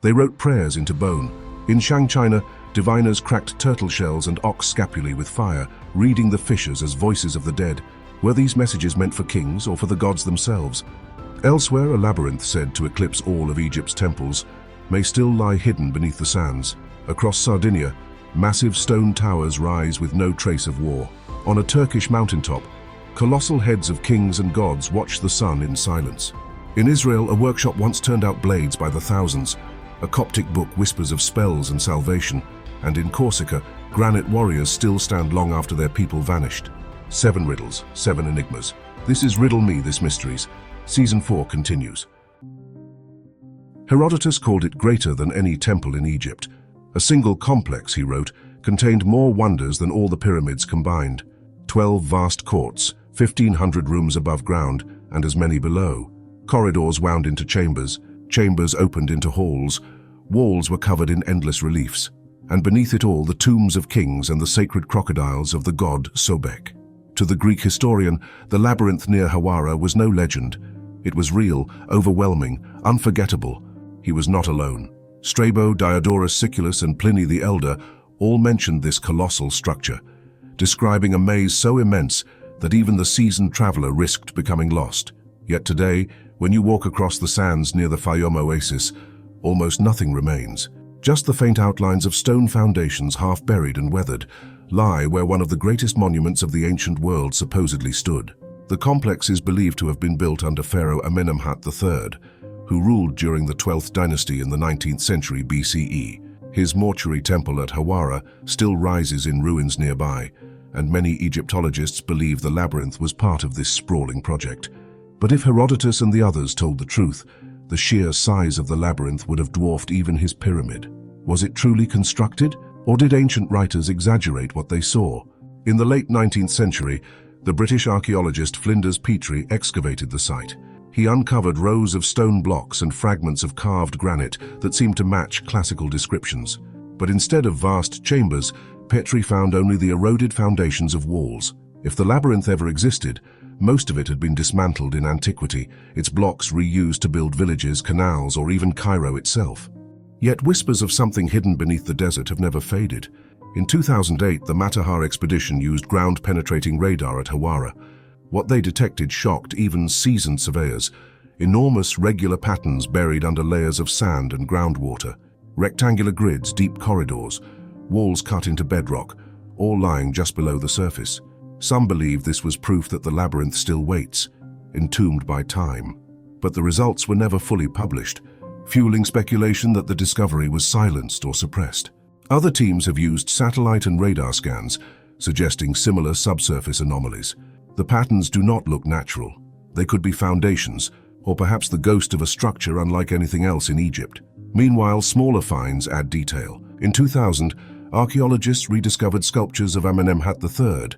They wrote prayers into bone. In Shang China, diviners cracked turtle shells and ox scapulae with fire, reading the fissures as voices of the dead. Were these messages meant for kings or for the gods themselves? Elsewhere, a labyrinth said to eclipse all of Egypt's temples may still lie hidden beneath the sands. Across Sardinia, massive stone towers rise with no trace of war. On a Turkish mountaintop, colossal heads of kings and gods watch the sun in silence. In Israel, a workshop once turned out blades by the thousands. A Coptic book whispers of spells and salvation. And in Corsica, granite warriors still stand long after their people vanished. 7 riddles, 7 enigmas. This is Riddle Me This Mysteries. Season 4 continues. Herodotus called it greater than any temple in Egypt. A single complex, he wrote, contained more wonders than all the pyramids combined. 12 vast courts, 1,500 rooms above ground, and as many below. Corridors wound into chambers, chambers opened into halls. Walls were covered in endless reliefs, and beneath it all the tombs of kings and the sacred crocodiles of the god Sobek. To the Greek historian, the labyrinth near Hawara was no legend. It was real, overwhelming, unforgettable. He was not alone. Strabo, Diodorus Siculus, and Pliny the Elder all mentioned this colossal structure, describing a maze so immense that even the seasoned traveler risked becoming lost. Yet today, when you walk across the sands near the Fayoum oasis, almost nothing remains. Just the faint outlines of stone foundations, half buried and weathered, lie where one of the greatest monuments of the ancient world supposedly stood. The complex is believed to have been built under Pharaoh Amenemhat III, who ruled during the 12th dynasty in the 19th century BCE. His mortuary temple at Hawara still rises in ruins nearby, and many Egyptologists believe the labyrinth was part of this sprawling project. But if Herodotus and the others told the truth, the sheer size of the labyrinth would have dwarfed even his pyramid. Was it truly constructed, or did ancient writers exaggerate what they saw? In the late 19th century, the British archaeologist Flinders Petrie excavated the site. He uncovered rows of stone blocks and fragments of carved granite that seemed to match classical descriptions. But instead of vast chambers, Petrie found only the eroded foundations of walls. If the labyrinth ever existed, most of it had been dismantled in antiquity, its blocks reused to build villages, canals, or even Cairo itself. Yet whispers of something hidden beneath the desert have never faded. In 2008, the Matterhorn expedition used ground-penetrating radar at Hawara. What they detected shocked even seasoned surveyors. Enormous regular patterns buried under layers of sand and groundwater. Rectangular grids, deep corridors, walls cut into bedrock, all lying just below the surface. Some believe this was proof that the labyrinth still waits, entombed by time. But the results were never fully published, fueling speculation that the discovery was silenced or suppressed. Other teams have used satellite and radar scans, suggesting similar subsurface anomalies. The patterns do not look natural. They could be foundations, or perhaps the ghost of a structure unlike anything else in Egypt. Meanwhile, smaller finds add detail. In 2000, archaeologists rediscovered sculptures of Amenemhat III,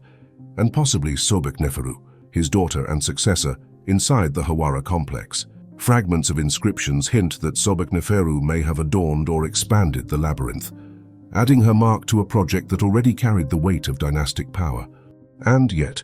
and possibly Sobek-Neferu, his daughter and successor, inside the Hawara complex. Fragments of inscriptions hint that Sobek-Neferu may have adorned or expanded the labyrinth, adding her mark to a project that already carried the weight of dynastic power. And yet,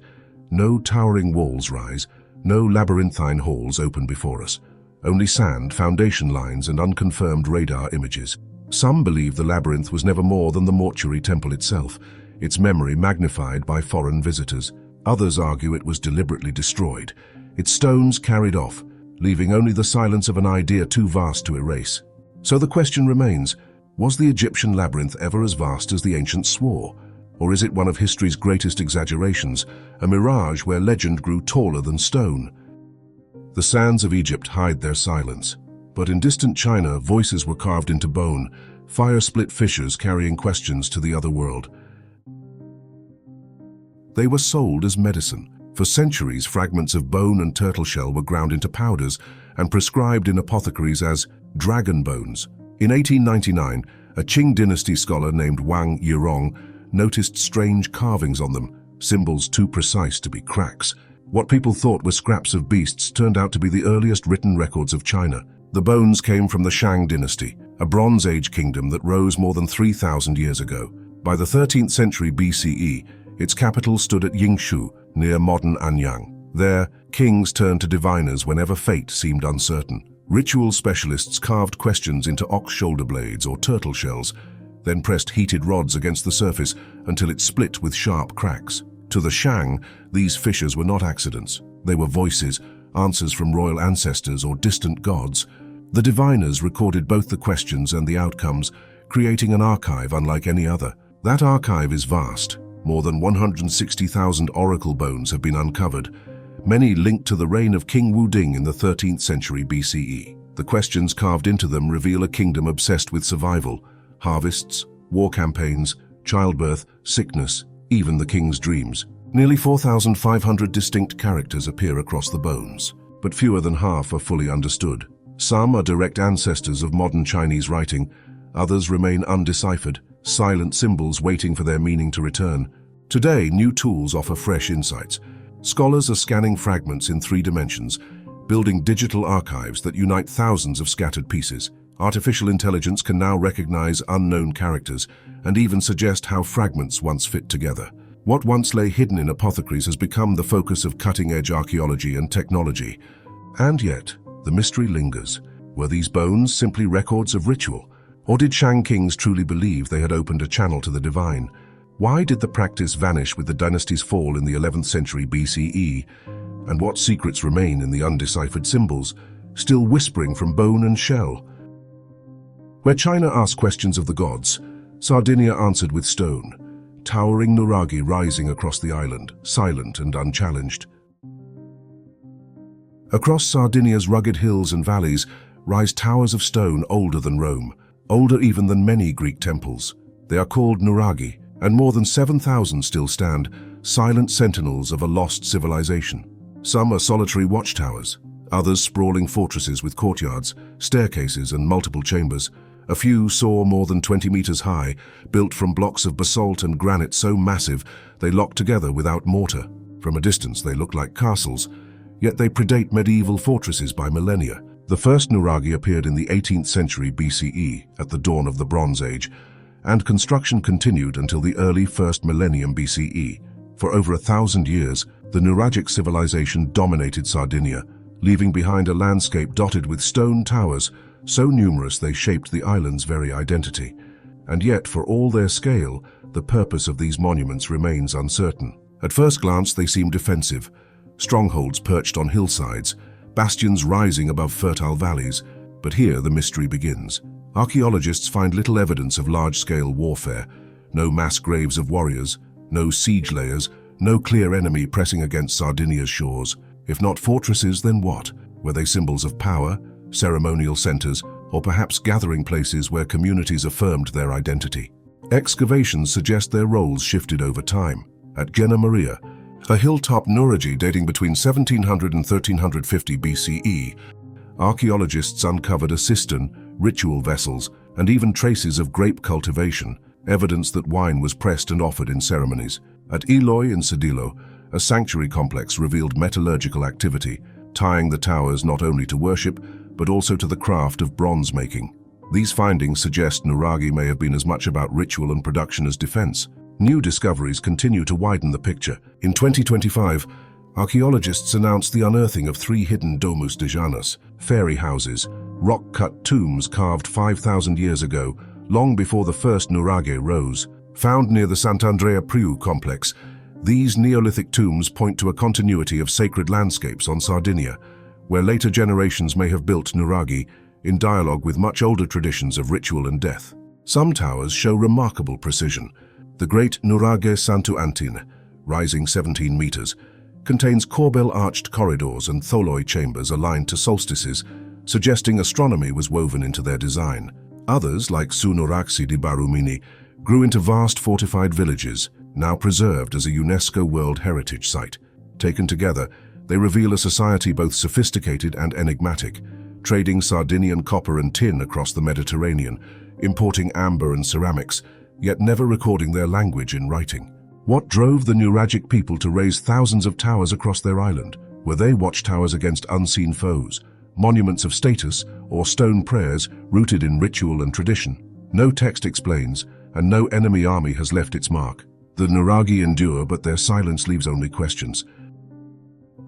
no towering walls rise, no labyrinthine halls open before us. Only sand, foundation lines, and unconfirmed radar images. Some believe the labyrinth was never more than the mortuary temple itself, its memory magnified by foreign visitors. Others argue it was deliberately destroyed, its stones carried off, leaving only the silence of an idea too vast to erase. So the question remains, was the Egyptian labyrinth ever as vast as the ancients swore? Or is it one of history's greatest exaggerations, a mirage where legend grew taller than stone? The sands of Egypt hide their silence, but in distant China, voices were carved into bone, fire-split fissures carrying questions to the other world. They were sold as medicine. For centuries, fragments of bone and turtle shell were ground into powders and prescribed in apothecaries as dragon bones. In 1899, a Qing dynasty scholar named Wang Yirong noticed strange carvings on them, symbols too precise to be cracks. What people thought were scraps of beasts turned out to be the earliest written records of China. The bones came from the Shang dynasty, a Bronze Age kingdom that rose more than 3,000 years ago. By the 13th century BCE, its capital stood at Yingshu, near modern Anyang. There, kings turned to diviners whenever fate seemed uncertain. Ritual specialists carved questions into ox shoulder blades or turtle shells, then pressed heated rods against the surface until it split with sharp cracks. To the Shang, these fissures were not accidents. They were voices, answers from royal ancestors or distant gods. The diviners recorded both the questions and the outcomes, creating an archive unlike any other. That archive is vast. More than 160,000 oracle bones have been uncovered, many linked to the reign of King Wuding in the 13th century BCE. The questions carved into them reveal a kingdom obsessed with survival, harvests, war campaigns, childbirth, sickness, even the king's dreams. Nearly 4,500 distinct characters appear across the bones, but fewer than half are fully understood. Some are direct ancestors of modern Chinese writing, others remain undeciphered, silent symbols waiting for their meaning to return. Today, new tools offer fresh insights. Scholars are scanning fragments in 3 dimensions, building digital archives that unite thousands of scattered pieces. Artificial intelligence can now recognize unknown characters and even suggest how fragments once fit together. What once lay hidden in apothecaries has become the focus of cutting-edge archaeology and technology. And yet, the mystery lingers. Were these bones simply records of ritual? Or did Shang kings truly believe they had opened a channel to the divine? Why did the practice vanish with the dynasty's fall in the 11th century BCE? And what secrets remain in the undeciphered symbols, still whispering from bone and shell? Where China asked questions of the gods, Sardinia answered with stone, towering Nuraghe rising across the island, silent and unchallenged. Across Sardinia's rugged hills and valleys rise towers of stone older than Rome, older even than many Greek temples. They are called Nuraghe, and more than 7,000 still stand, silent sentinels of a lost civilization. Some are solitary watchtowers, others sprawling fortresses with courtyards, staircases and multiple chambers. A few soar more than 20 meters high, built from blocks of basalt and granite so massive they lock together without mortar. From a distance they look like castles, yet they predate medieval fortresses by millennia. The first Nuraghe appeared in the 18th century BCE, at the dawn of the Bronze Age, and construction continued until the early first millennium BCE. For over 1,000 years, the Nuraghic civilization dominated Sardinia, leaving behind a landscape dotted with stone towers, so numerous they shaped the island's very identity. And yet, for all their scale, the purpose of these monuments remains uncertain. At first glance, they seem defensive, strongholds perched on hillsides, bastions rising above fertile valleys. But here the mystery begins. Archaeologists find little evidence of large-scale warfare, no mass graves of warriors, no siege layers, no clear enemy pressing against Sardinia's shores. If not fortresses, then what? Were they symbols of power, ceremonial centers, or perhaps gathering places where communities affirmed their identity? Excavations suggest their roles shifted over time. At Gena Maria, a hilltop Nuraghe dating between 1700 and 1350 BCE, archaeologists uncovered a cistern, ritual vessels, and even traces of grape cultivation, evidence that wine was pressed and offered in ceremonies. At Eloy in Sedilo, a sanctuary complex revealed metallurgical activity, tying the towers not only to worship, but also to the craft of bronze making. These findings suggest Nuraghe may have been as much about ritual and production as defense. New discoveries continue to widen the picture. In 2025, archaeologists announced the unearthing of 3 hidden domus de Janus, fairy houses, rock-cut tombs carved 5,000 years ago, long before the first Nuraghe rose. Found near the Sant'Andrea Priu complex, these Neolithic tombs point to a continuity of sacred landscapes on Sardinia, where later generations may have built Nuraghe in dialogue with much older traditions of ritual and death. Some towers show remarkable precision. The great Nuraghe Santu Antin, rising 17 meters, contains corbel-arched corridors and tholoi chambers aligned to solstices, suggesting astronomy was woven into their design. Others, like Sunuraxi di Barumini, grew into vast fortified villages, now preserved as a UNESCO World Heritage Site. Taken together, they reveal a society both sophisticated and enigmatic, trading Sardinian copper and tin across the Mediterranean, importing amber and ceramics, yet never recording their language in writing. What drove the Nuraghic people to raise thousands of towers across their island? Were they watchtowers against unseen foes, monuments of status, or stone prayers rooted in ritual and tradition? No text explains, and no enemy army has left its mark. The Nuraghe endure, but their silence leaves only questions.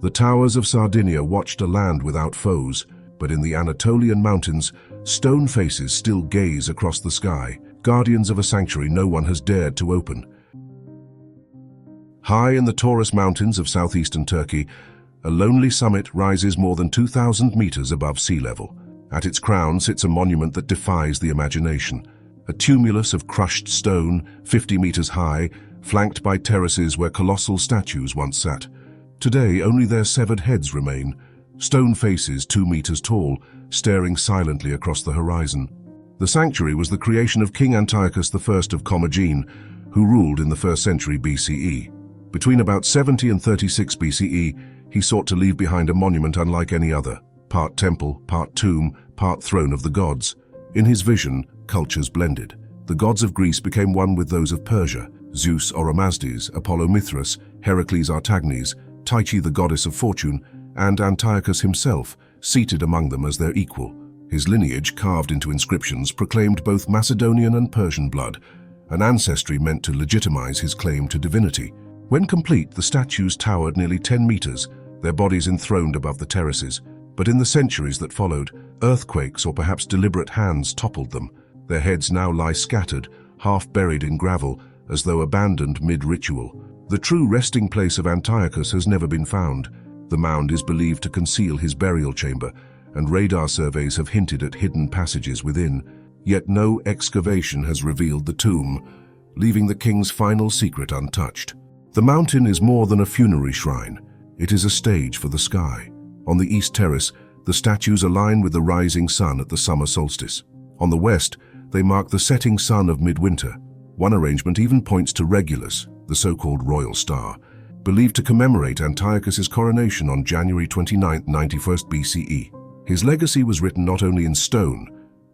The towers of Sardinia watched a land without foes, But in the Anatolian mountains, stone faces still gaze across the sky, guardians of a sanctuary no one has dared to open. High in the Taurus Mountains of southeastern Turkey, a lonely summit rises more than 2,000 meters above sea level. At its crown sits a monument that defies the imagination. A tumulus of crushed stone, 50 meters high, flanked by terraces where colossal statues once sat. Today, only their severed heads remain, stone faces 2 meters tall, staring silently across the horizon. The sanctuary was the creation of King Antiochus I of Commagene, who ruled in the 1st century BCE. Between about 70 and 36 BCE, he sought to leave behind a monument unlike any other, part temple, part tomb, part throne of the gods. In his vision, cultures blended. The gods of Greece became one with those of Persia, Zeus Oromasdes, Apollo Mithras, Heracles Artagnes, Tyche the goddess of fortune, and Antiochus himself, seated among them as their equal. His lineage, carved into inscriptions, proclaimed both Macedonian and Persian blood, an ancestry meant to legitimize his claim to divinity. When complete, the statues towered nearly 10 meters, their bodies enthroned above the terraces. But in the centuries that followed, earthquakes or perhaps deliberate hands toppled them. Their heads now lie scattered, half buried in gravel, as though abandoned mid-ritual. The true resting place of Antiochus has never been found. The mound is believed to conceal his burial chamber, and radar surveys have hinted at hidden passages within. Yet no excavation has revealed the tomb, leaving the king's final secret untouched. The mountain is more than a funerary shrine. It is a stage for the sky. On the east terrace, the statues align with the rising sun at the summer solstice. On the west, they mark the setting sun of midwinter. One arrangement even points to Regulus, the so-called royal star, believed to commemorate Antiochus's coronation on January 29, 91st BCE. His legacy was written not only in stone,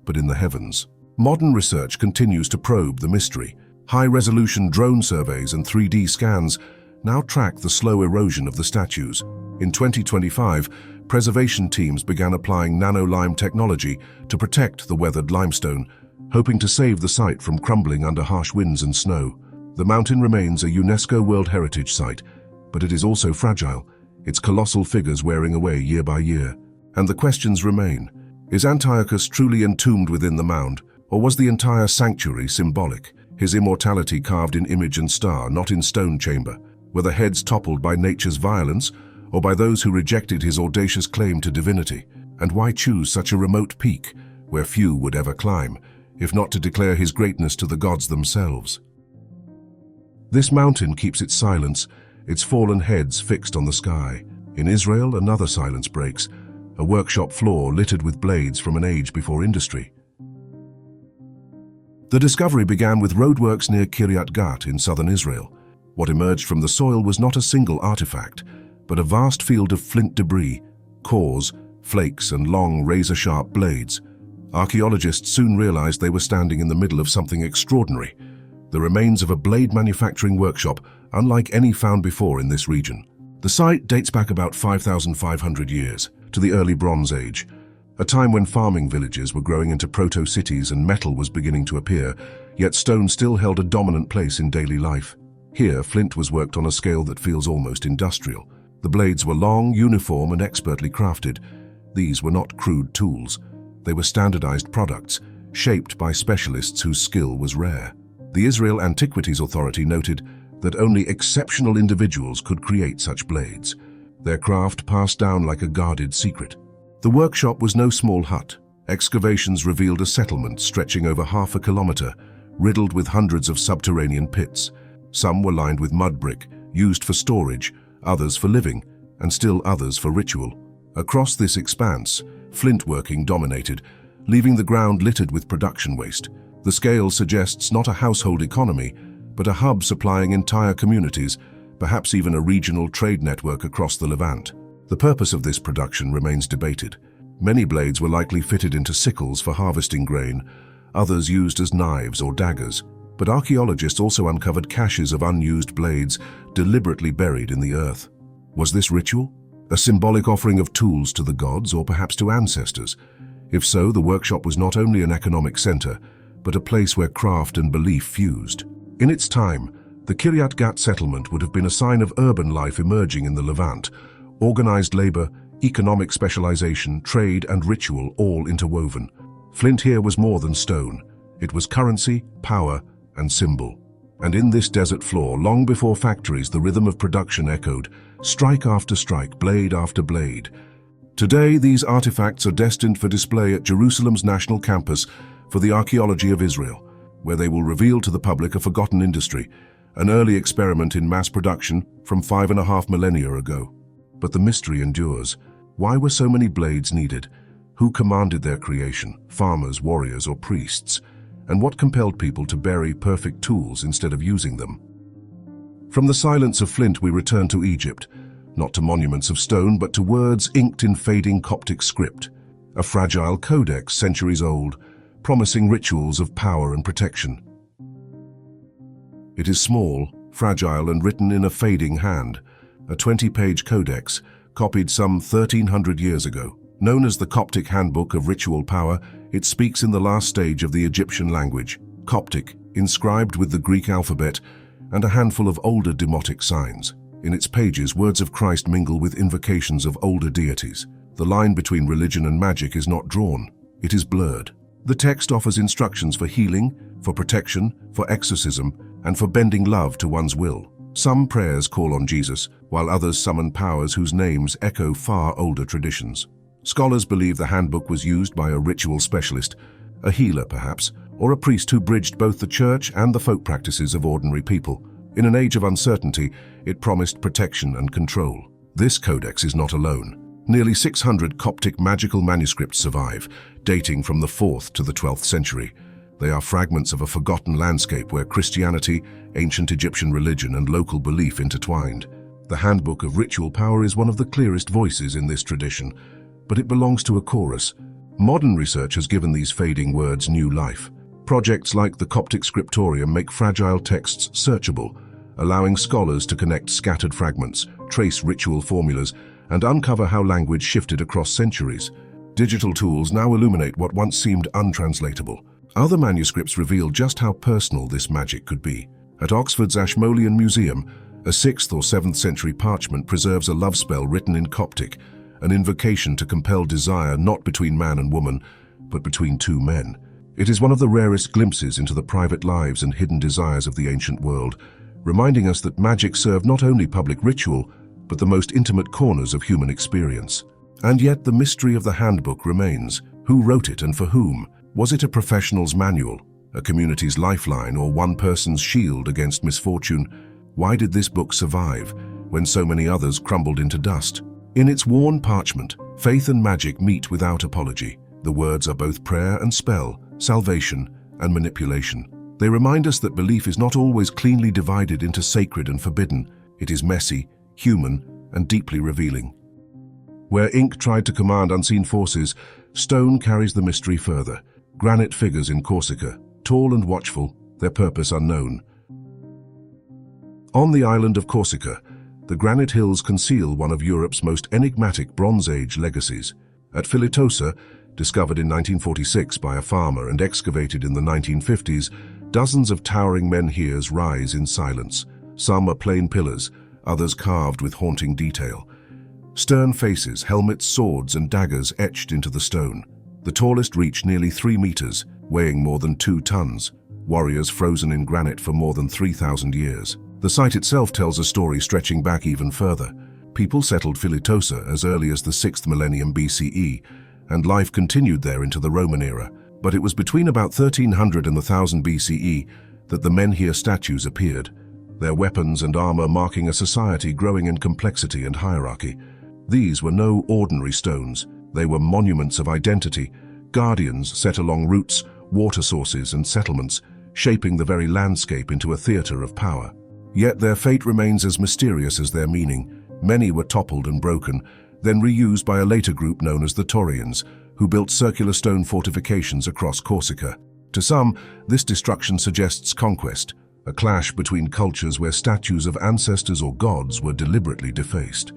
but in the heavens. Modern research continues to probe the mystery. High-resolution drone surveys and 3D scans now track the slow erosion of the statues. In 2025, preservation teams began applying nano-lime technology to protect the weathered limestone, hoping to save the site from crumbling under harsh winds and snow. The mountain remains a UNESCO World Heritage Site, but it is also fragile, its colossal figures wearing away year by year. And the questions remain. Is Antiochus truly entombed within the mound, or was the entire sanctuary symbolic? His immortality carved in image and star, not in stone chamber? Were the heads toppled by nature's violence, or by those who rejected his audacious claim to divinity? And why choose such a remote peak, where few would ever climb, if not to declare his greatness to the gods themselves? This mountain keeps its silence, its fallen heads fixed on the sky. In Israel, another silence breaks, a workshop floor littered with blades from an age before industry. The discovery began with roadworks near Kiryat Gat in southern Israel. What emerged from the soil was not a single artifact, but a vast field of flint debris, cores, flakes, and long razor-sharp blades. Archaeologists soon realized they were standing in the middle of something extraordinary, the remains of a blade manufacturing workshop unlike any found before in this region. The site dates back about 5,500 years, to the early Bronze Age, a time when farming villages were growing into proto-cities and metal was beginning to appear, yet stone still held a dominant place in daily life. Here, flint was worked on a scale that feels almost industrial. The blades were long, uniform, and expertly crafted. These were not crude tools. They were standardized products, shaped by specialists whose skill was rare. The Israel Antiquities Authority noted that only exceptional individuals could create such blades, their craft passed down like a guarded secret. The workshop was no small hut. Excavations revealed a settlement stretching over half a kilometer, riddled with hundreds of subterranean pits. Some were lined with mud brick, used for storage, others for living, and still others for ritual. Across this expanse, flint working dominated, leaving the ground littered with production waste. The scale suggests not a household economy, but a hub supplying entire communities, perhaps even a regional trade network across the Levant. The purpose of this production remains debated. Many blades were likely fitted into sickles for harvesting grain, others used as knives or daggers. But archaeologists also uncovered caches of unused blades deliberately buried in the earth. Was this ritual? A symbolic offering of tools to the gods or perhaps to ancestors? If so, the workshop was not only an economic center, but a place where craft and belief fused. In its time, the Kiryat Gat settlement would have been a sign of urban life emerging in the Levant. Organized labor, Economic specialization, trade and ritual all interwoven. Flint here was more than stone. It was currency, power, and symbol. And in this desert floor, long before factories, the rhythm of production echoed, strike after strike, blade after blade. Today, these artifacts are destined for display at Jerusalem's National Campus for the Archaeology of Israel, where they will reveal to the public a forgotten industry, an early experiment in mass production from 5.5 millennia ago. But the mystery endures. Why were so many blades needed? Who commanded their creation, farmers, warriors, or priests? And what compelled people to bury perfect tools instead of using them? From the silence of Flint we return to Egypt, not to monuments of stone, but to words inked in fading Coptic script, a fragile codex centuries old, promising rituals of power and protection. It is small, fragile, and written in a fading hand, a 20-page codex, copied some 1,300 years ago. Known as the Coptic Handbook of Ritual Power, it speaks in the last stage of the Egyptian language, Coptic, inscribed with the Greek alphabet, and a handful of older demotic signs. In its pages, words of Christ mingle with invocations of older deities. The line between religion and magic is not drawn, it is blurred. The text offers instructions for healing, for protection, for exorcism, and for bending love to one's will. Some prayers call on Jesus, while others summon powers whose names echo far older traditions. Scholars believe the handbook was used by a ritual specialist, a healer perhaps, or a priest who bridged both the church and the folk practices of ordinary people. In an age of uncertainty, it promised protection and control. This codex is not alone. Nearly 600 Coptic magical manuscripts survive, dating from the 4th to the 12th century. They are fragments of a forgotten landscape where Christianity, ancient Egyptian religion, and local belief intertwined. The Handbook of Ritual Power is one of the clearest voices in this tradition, but it belongs to a chorus. Modern research has given these fading words new life. Projects like the Coptic Scriptorium make fragile texts searchable, allowing scholars to connect scattered fragments, trace ritual formulas, and uncover how language shifted across centuries. Digital tools now illuminate what once seemed untranslatable. Other manuscripts reveal just how personal this magic could be. At Oxford's Ashmolean Museum, a 6th or 7th century parchment preserves a love spell written in Coptic, an invocation to compel desire not between man and woman, but between two men. It is one of the rarest glimpses into the private lives and hidden desires of the ancient world, reminding us that magic served not only public ritual, but the most intimate corners of human experience. And yet the mystery of the handbook remains. Who wrote it and for whom? Was it a professional's manual, a community's lifeline, or one person's shield against misfortune? Why did this book survive when so many others crumbled into dust? In its worn parchment, faith and magic meet without apology. The words are both prayer and spell, salvation and manipulation. They remind us that belief is not always cleanly divided into sacred and forbidden. It is messy, human, and deeply revealing. Where ink tried to command unseen forces, stone carries the mystery further. Granite figures in Corsica, tall and watchful, their purpose unknown. On the island of Corsica, the granite hills conceal one of Europe's most enigmatic Bronze Age legacies. At Filitosa, discovered in 1946 by a farmer and excavated in the 1950s, dozens of towering menhirs rise in silence. Some are plain pillars, others carved with haunting detail. Stern faces, helmets, swords, and daggers etched into the stone. The tallest reach nearly 3 meters, weighing more than 2 tons. Warriors frozen in granite for more than 3,000 years. The site itself tells a story stretching back even further. People settled Filitosa as early as the 6th millennium BCE, and life continued there into the Roman era. But it was between about 1300 and 1000 BCE that the Menhir statues appeared, their weapons and armor marking a society growing in complexity and hierarchy. These were no ordinary stones. They were monuments of identity, guardians set along routes, water sources, and settlements, shaping the very landscape into a theater of power. Yet their fate remains as mysterious as their meaning. Many were toppled and broken, then reused by a later group known as the Taurians, who built circular stone fortifications across Corsica. To some, this destruction suggests conquest, a clash between cultures where statues of ancestors or gods were deliberately defaced.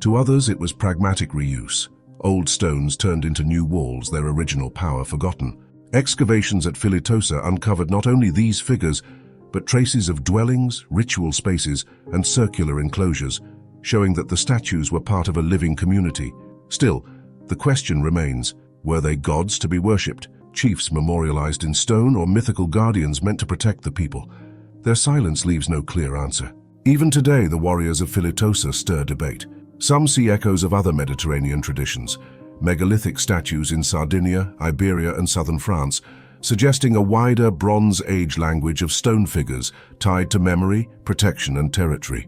To others, it was pragmatic reuse. Old stones turned into new walls, their original power forgotten. Excavations at Filitosa uncovered not only these figures, but traces of dwellings, ritual spaces, and circular enclosures, showing that the statues were part of a living community. Still, the question remains, were they gods to be worshipped, chiefs memorialized in stone, or mythical guardians meant to protect the people? Their silence leaves no clear answer. Even today, the warriors of Filitosa stir debate. Some see echoes of other Mediterranean traditions, megalithic statues in Sardinia, Iberia, and southern France, suggesting a wider Bronze Age language of stone figures tied to memory, protection, and territory.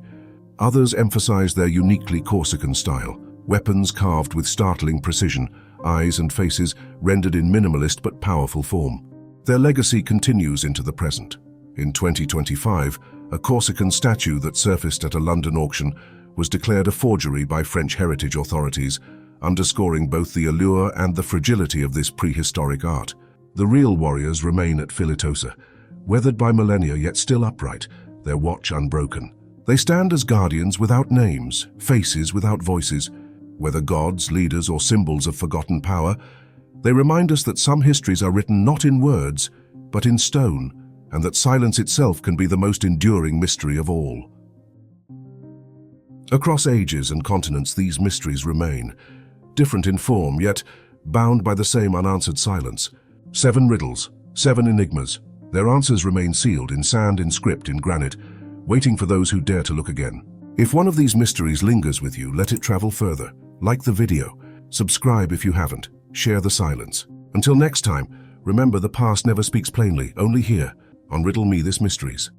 Others emphasize their uniquely Corsican style, weapons carved with startling precision, eyes and faces rendered in minimalist but powerful form. Their legacy continues into the present. In 2025, a Corsican statue that surfaced at a London auction was declared a forgery by French heritage authorities, underscoring both the allure and the fragility of this prehistoric art. The real warriors remain at Filitosa, weathered by millennia yet still upright, their watch unbroken. They stand as guardians without names, faces without voices. Whether gods, leaders, or symbols of forgotten power, they remind us that some histories are written not in words, but in stone, and that silence itself can be the most enduring mystery of all. Across ages and continents, these mysteries remain, different in form, yet bound by the same unanswered silence. 7 riddles, 7 enigmas. Their answers remain sealed in sand, in script, in granite, waiting for those who dare to look again. If one of these mysteries lingers with you, let it travel further. Like the video, subscribe if you haven't, share the silence. Until next time, remember, the past never speaks plainly, only here, on Riddle Me This Mysteries.